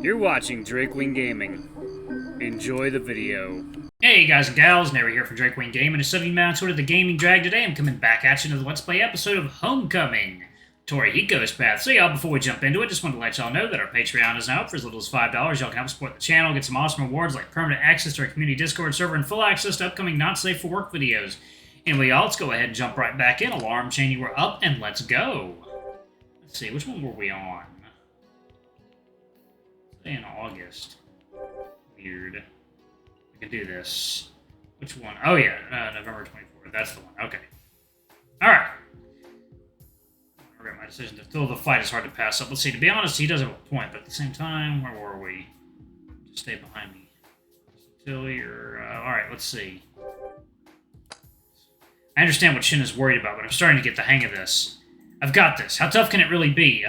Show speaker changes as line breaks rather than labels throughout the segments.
You're watching Drakewing Gaming. Enjoy the video.
Hey guys and gals, Nary here for Drakewing Gaming. It's 70 minutes of the gaming drag today. I'm coming back at you to the Let's Play episode of Homecoming, Torihiko's Path. So y'all, before we jump into it, just wanted to let y'all know that our Patreon is now up for as little as $5. Y'all can help support the channel, get some awesome rewards like permanent access to our community Discord server and full access to upcoming not safe for work videos. Anyway, y'all, let's go ahead and jump right back in. Alarm chain, you were up, and let's go. Let's see, which one were we on? Say in August. Weird. We can do this. Which one? Oh yeah, November 24th. That's the one. Okay. Alright. I regret my decision to fill the fight is hard to pass up. Let's see, to be honest, he does have a point, but at the same time, where were we? Just stay behind me. Until you're... Alright, let's see. I understand what Shin is worried about, but I'm starting to get the hang of this. I've got this. How tough can it really be?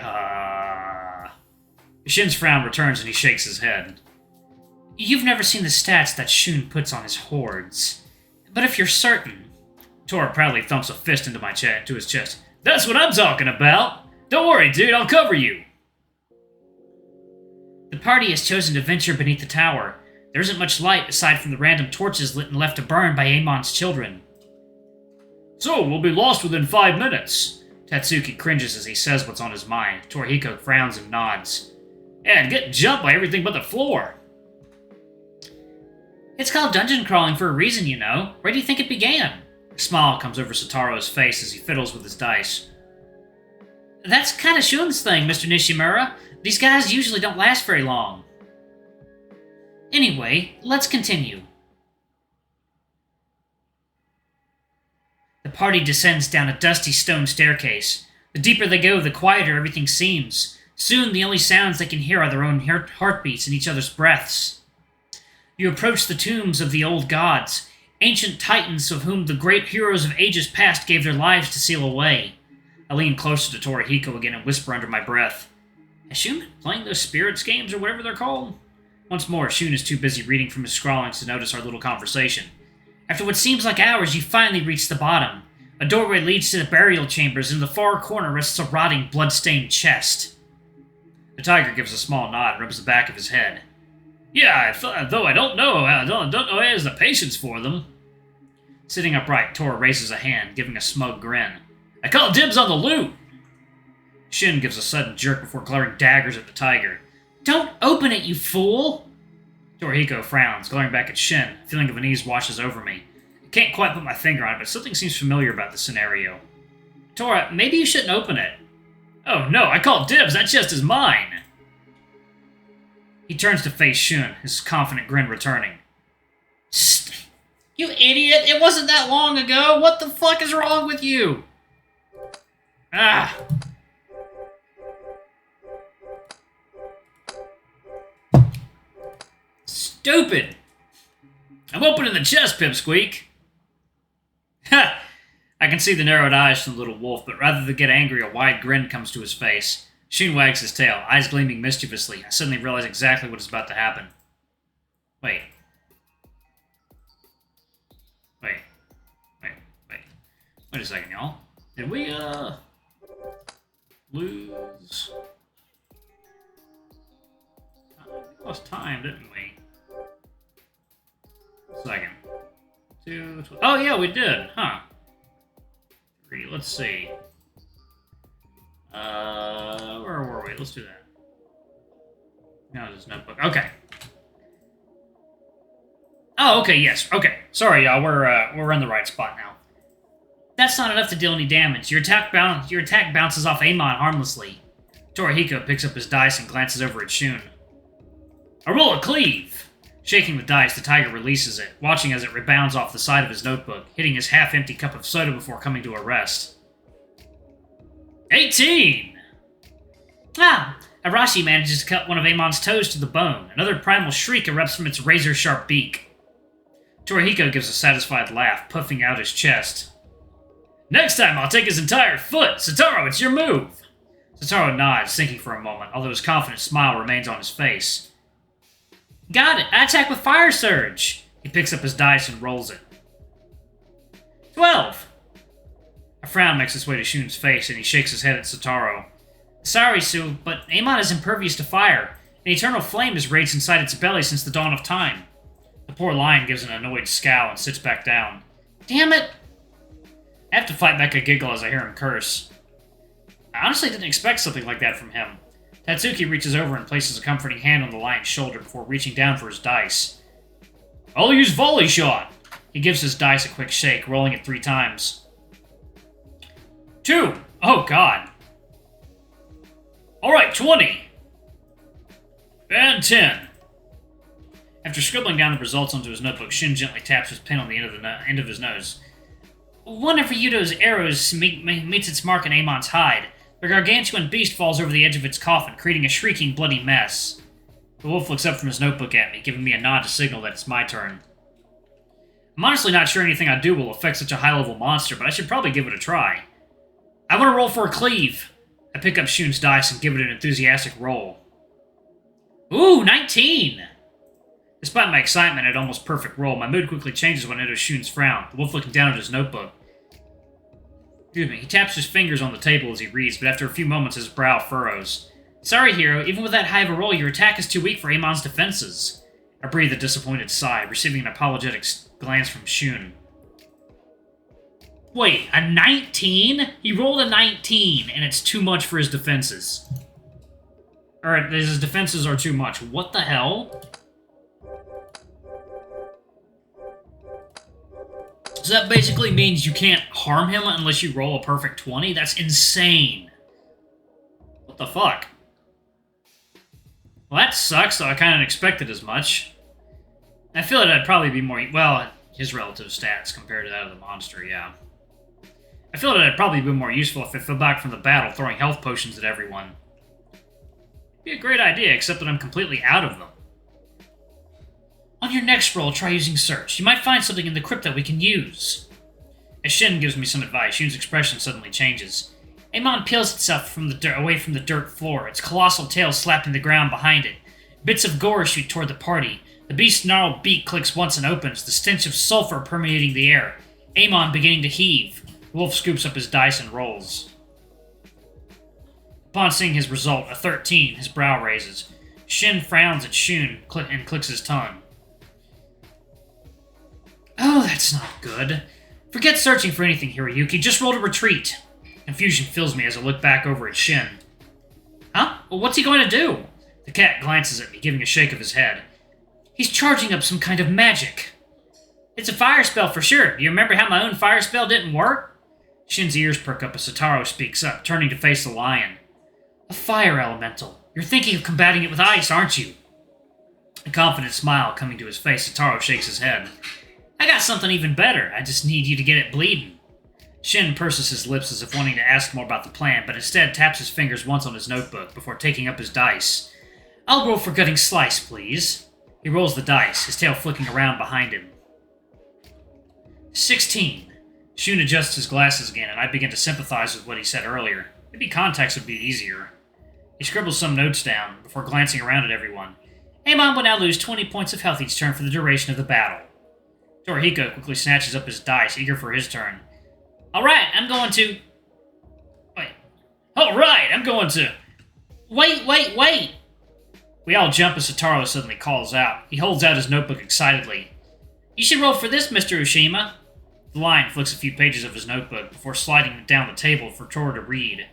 Shin's frown returns and he shakes his head. You've never seen the stats that Shun puts on his hordes. But if you're certain... Tora proudly thumps a fist into his chest. That's what I'm talking about! Don't worry, dude, I'll cover you! The party has chosen to venture beneath the tower. There isn't much light aside from the random torches lit and left to burn by Amon's children. So, we'll be lost within 5 minutes. Tatsuki cringes as he says what's on his mind. Torihiko frowns and nods. And get jumped by everything but the floor. It's called dungeon crawling for a reason, you know. Where do you think it began? A smile comes over Satoru's face as he fiddles with his dice. That's kind of Shun's thing, Mr. Nishimura. These guys usually don't last very long. Anyway, let's continue. The party descends down a dusty stone staircase. The deeper they go, the quieter everything seems. Soon, the only sounds they can hear are their own heartbeats and each other's breaths. You approach the tombs of the old gods, ancient titans of whom the great heroes of ages past gave their lives to seal away. I lean closer to Torihiko again and whisper under my breath. Has Shun been playing those spirits games or whatever they're called? Once more, Shun is too busy reading from his scrawlings to notice our little conversation. After what seems like hours, you finally reach the bottom. A doorway leads to the burial chambers, and in the far corner rests a rotting, blood-stained chest. The tiger gives a small nod and rubs the back of his head. Yeah, though I don't know he has the patience for them. Sitting upright, Tora raises a hand, giving a smug grin. I call dibs on the loot! Shin gives a sudden jerk before glaring daggers at the tiger. Don't open it, you fool! Torihiko frowns, glaring back at Shin. A feeling of unease washes over me. I can't quite put my finger on it, but something seems familiar about the scenario. Tora, maybe you shouldn't open it. Oh no, I call dibs, that chest is mine! He turns to face Shun, his confident grin returning. You idiot! It wasn't that long ago! What the fuck is wrong with you? Ah! Stupid! I'm opening the chest, Pipsqueak! Ha! I can see the narrowed eyes from the little wolf, but rather than get angry, a wide grin comes to his face. Shun wags his tail, eyes gleaming mischievously. I suddenly realize exactly what is about to happen. Wait. Wait a second, y'all. Did we, lose? We lost time, didn't we? Second. 2, 12. Oh, yeah, we did, huh? 3, let's see. Where were we? Let's do that. No, there's notebook. Okay. Oh, okay, yes. Okay. Sorry, y'all. We're in the right spot now. That's not enough to deal any damage. Your attack bounces off Amon harmlessly. Torihiko picks up his dice and glances over at Shun. A roll of cleave! Shaking the dice, the tiger releases it, watching as it rebounds off the side of his notebook, hitting his half-empty cup of soda before coming to a rest. 18! Ah! Arashi manages to cut one of Amon's toes to the bone. Another primal shriek erupts from its razor-sharp beak. Torihiko gives a satisfied laugh, puffing out his chest. Next time I'll take his entire foot! Satoru, it's your move! Satoru nods, thinking for a moment, although his confident smile remains on his face. Got it! I attack with Fire Surge! He picks up his dice and rolls it. 12! A frown makes its way to Shun's face, and he shakes his head at Satoru. Sorry, Sue, but Amon is impervious to fire. An eternal flame has raged inside its belly since the dawn of time. The poor lion gives an annoyed scowl and sits back down. Damn it! I have to fight back a giggle as I hear him curse. I honestly didn't expect something like that from him. Tatsuki reaches over and places a comforting hand on the lion's shoulder before reaching down for his dice. I'll use volley shot! He gives his dice a quick shake, rolling it 3 times. 2! Oh god. Alright, 20! And 10. After scribbling down the results onto his notebook, Shin gently taps his pen on the end of his nose. One of Ryudo's arrows meets its mark in Amon's hide. The gargantuan beast falls over the edge of its coffin, creating a shrieking, bloody mess. The wolf looks up from his notebook at me, giving me a nod to signal that it's my turn. I'm honestly not sure anything I do will affect such a high-level monster, but I should probably give it a try. I want to roll for a cleave. I pick up Shun's dice and give it an enthusiastic roll. Ooh, 19! Despite my excitement at almost perfect roll, my mood quickly changes when I notice Shun's frown, the wolf looking down at his notebook. Excuse me, he taps his fingers on the table as he reads, but after a few moments his brow furrows. Sorry, hero, even with that high of a roll, your attack is too weak for Amon's defenses. I breathe a disappointed sigh, receiving an apologetic glance from Shun. Wait, a 19? He rolled a 19, and it's too much for his defenses. Alright, his defenses are too much. What the hell? So that basically means you can't harm him unless you roll a perfect 20? That's insane. What the fuck? Well, that sucks, though I kind of expected as much. I feel like I'd probably be more... Well, his relative stats compared to that of the monster, yeah. I feel that I'd probably be more useful if I fell back from the battle throwing health potions at everyone. It'd be a great idea, except that I'm completely out of them. On your next roll, try using search. You might find something in the crypt that we can use. As Shin gives me some advice, Shun's expression suddenly changes. Amon peels itself from the away from the dirt floor, its colossal tail slapping the ground behind it. Bits of gore shoot toward the party. The beast's gnarled beak clicks once and opens, the stench of sulfur permeating the air. Amon beginning to heave. The wolf scoops up his dice and rolls. Upon seeing his result, a 13, his brow raises. Shin frowns at Shun and clicks his tongue. Oh, that's not good. Forget searching for anything, Hiroyuki. Just roll to retreat. Confusion fills me as I look back over at Shin. Huh? Well, what's he going to do? The cat glances at me, giving a shake of his head. He's charging up some kind of magic. It's a fire spell for sure. Do you remember how my own fire spell didn't work? Shin's ears perk up as Satoru speaks up, turning to face the lion. A fire elemental. You're thinking of combating it with ice, aren't you? A confident smile coming to his face, Satoru shakes his head. I got something even better. I just need you to get it bleeding. Shin purses his lips as if wanting to ask more about the plan, but instead taps his fingers once on his notebook before taking up his dice. I'll roll for gutting slice, please. He rolls the dice, his tail flicking around behind him. 16. Shun adjusts his glasses again, and I begin to sympathize with what he said earlier. Maybe context would be easier. He scribbles some notes down, before glancing around at everyone. Amon will now lose 20 points of health each turn for the duration of the battle. Torihiko quickly snatches up his dice, eager for his turn. Alright, I'm going to... Wait. Alright, I'm going to... Wait! We all jump as Satoru suddenly calls out. He holds out his notebook excitedly. You should roll for this, Mr. Ushima. The lion flicks a few pages of his notebook before sliding it down the table for Toru to read.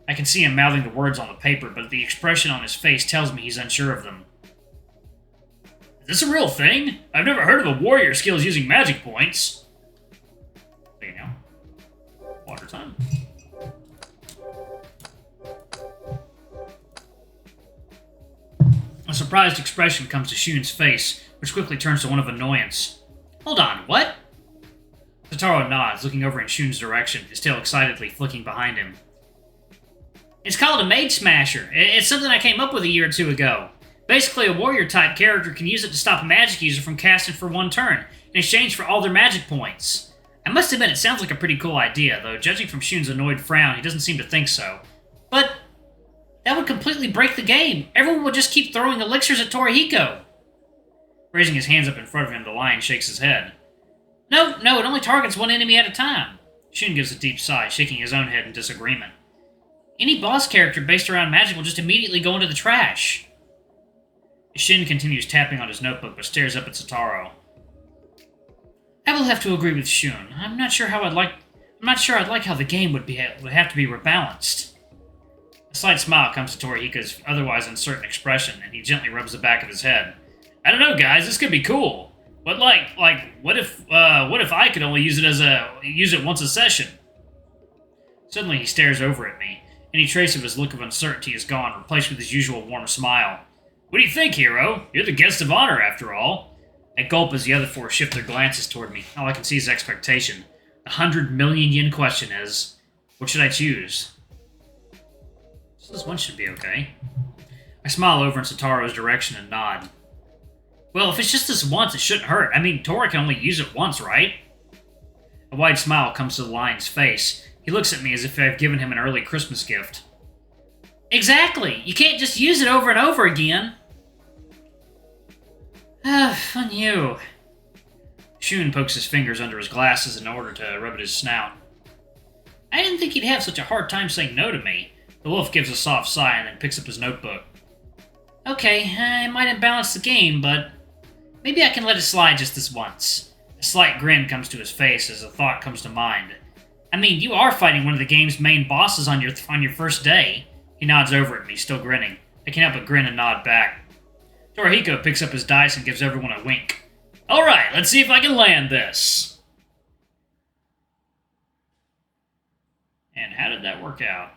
I can see him mouthing the words on the paper, but the expression on his face tells me he's unsure of them. Is this a real thing? I've never heard of a warrior skills using magic points. There you go. Water time. A surprised expression comes to Shun's face, which quickly turns to one of annoyance. Hold on, what? Satoru nods, looking over in Shun's direction, his tail excitedly flicking behind him. It's called a Mage Smasher. It's something I came up with a year or two ago. Basically, a warrior-type character can use it to stop a magic user from casting for one turn, in exchange for all their magic points. I must admit, it sounds like a pretty cool idea, though judging from Shun's annoyed frown, he doesn't seem to think so. But that would completely break the game. Everyone would just keep throwing elixirs at Torihiko. Raising his hands up in front of him, the lion shakes his head. No, it only targets one enemy at a time. Shun gives a deep sigh, shaking his own head in disagreement. Any boss character based around magic will just immediately go into the trash. Shin continues tapping on his notebook, but stares up at Sotaro. I will have to agree with Shun. I'm not sure I'd like how the game would have to be rebalanced. A slight smile comes to Torihiko's otherwise uncertain expression, and he gently rubs the back of his head. I don't know, guys. This could be cool. But what if I could only use it once a session? Suddenly, he stares over at me. Any trace of his look of uncertainty is gone, replaced with his usual warm smile. What do you think, hero? You're the guest of honor, after all. I gulp as the other four shift their glances toward me. All I can see is expectation. The 100 million yen question is, what should I choose? This one should be okay. I smile over in Sotaro's direction and nod. Well, if it's just this once, it shouldn't hurt. I mean, Tora can only use it once, right? A wide smile comes to the lion's face. He looks at me as if I've given him an early Christmas gift. Exactly! You can't just use it over and over again! Ah, fun you. Shun pokes his fingers under his glasses in order to rub at his snout. I didn't think he'd have such a hard time saying no to me. The wolf gives a soft sigh and then picks up his notebook. Okay, I might imbalance the game, but maybe I can let it slide just this once. A slight grin comes to his face as a thought comes to mind. I mean, you are fighting one of the game's main bosses on your first day. He nods over at me, still grinning. I can't help but grin and nod back. Torihiko picks up his dice and gives everyone a wink. Alright, let's see if I can land this. And how did that work out?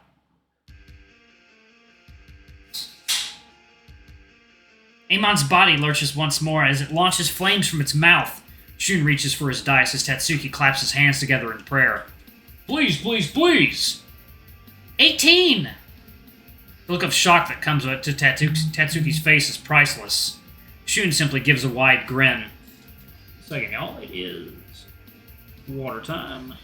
Amon's body lurches once more as it launches flames from its mouth. Shun reaches for his dice as Tatsuki claps his hands together in prayer. Please, please, please! 18! The look of shock that comes to Tatsuki's face is priceless. Shun simply gives a wide grin. Second, y'all, it is water time.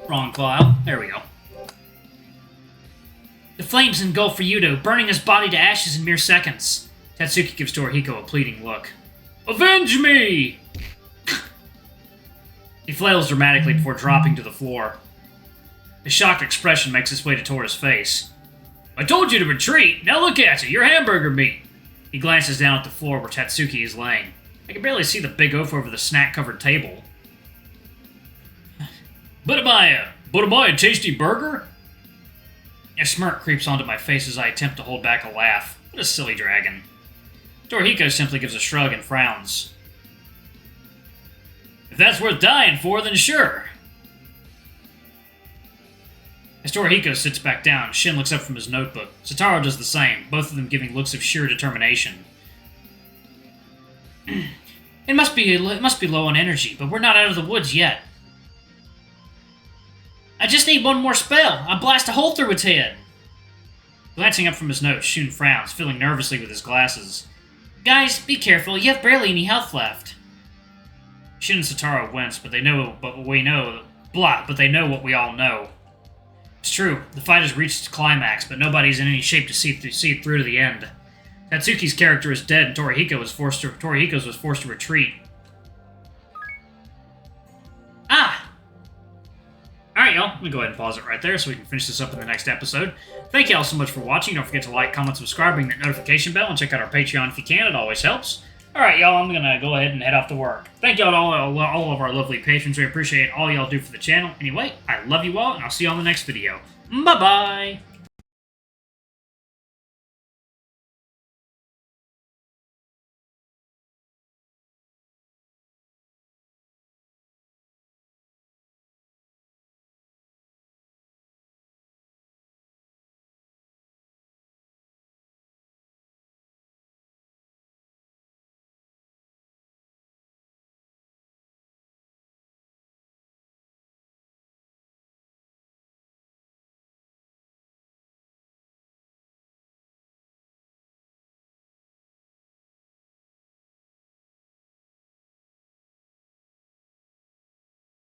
Wrong file. There we go. The flames engulf Ryudo, burning his body to ashes in mere seconds. Tatsuki gives Torihiko a pleading look. Avenge me! He flails dramatically before dropping to the floor. A shocked expression makes its way to Tora's face. I told you to retreat! Now look at you! You're hamburger meat! He glances down at the floor where Tatsuki is laying. I can barely see the big oaf over the snack-covered table. But am I a tasty burger? A smirk creeps onto my face as I attempt to hold back a laugh. What a silly dragon. Torihiko simply gives a shrug and frowns. If that's worth dying for, then sure. As Torihiko sits back down, Shin looks up from his notebook. Sotaro does the same, both of them giving looks of sheer determination. It must be low on energy, but we're not out of the woods yet. I just need one more spell. I'll blast a hole through its head. Glancing up from his notes, Shun frowns, fiddling nervously with his glasses. Guys, be careful. You have barely any health left. Shin and Sotaro wince, but they know what we all know. It's true, the fight has reached its climax, but nobody's in any shape to see it through to the end. Tatsuki's character is dead, and Torihiko's was forced to retreat. Alright, y'all. I'm going to go ahead and pause it right there so we can finish this up in the next episode. Thank y'all so much for watching. Don't forget to like, comment, subscribe, ring that notification bell, and check out our Patreon if you can. It always helps. Alright, y'all. I'm going to go ahead and head off to work. Thank y'all to all of our lovely patrons. We appreciate all y'all do for the channel. Anyway, I love you all, and I'll see you on the next video. Bye-bye!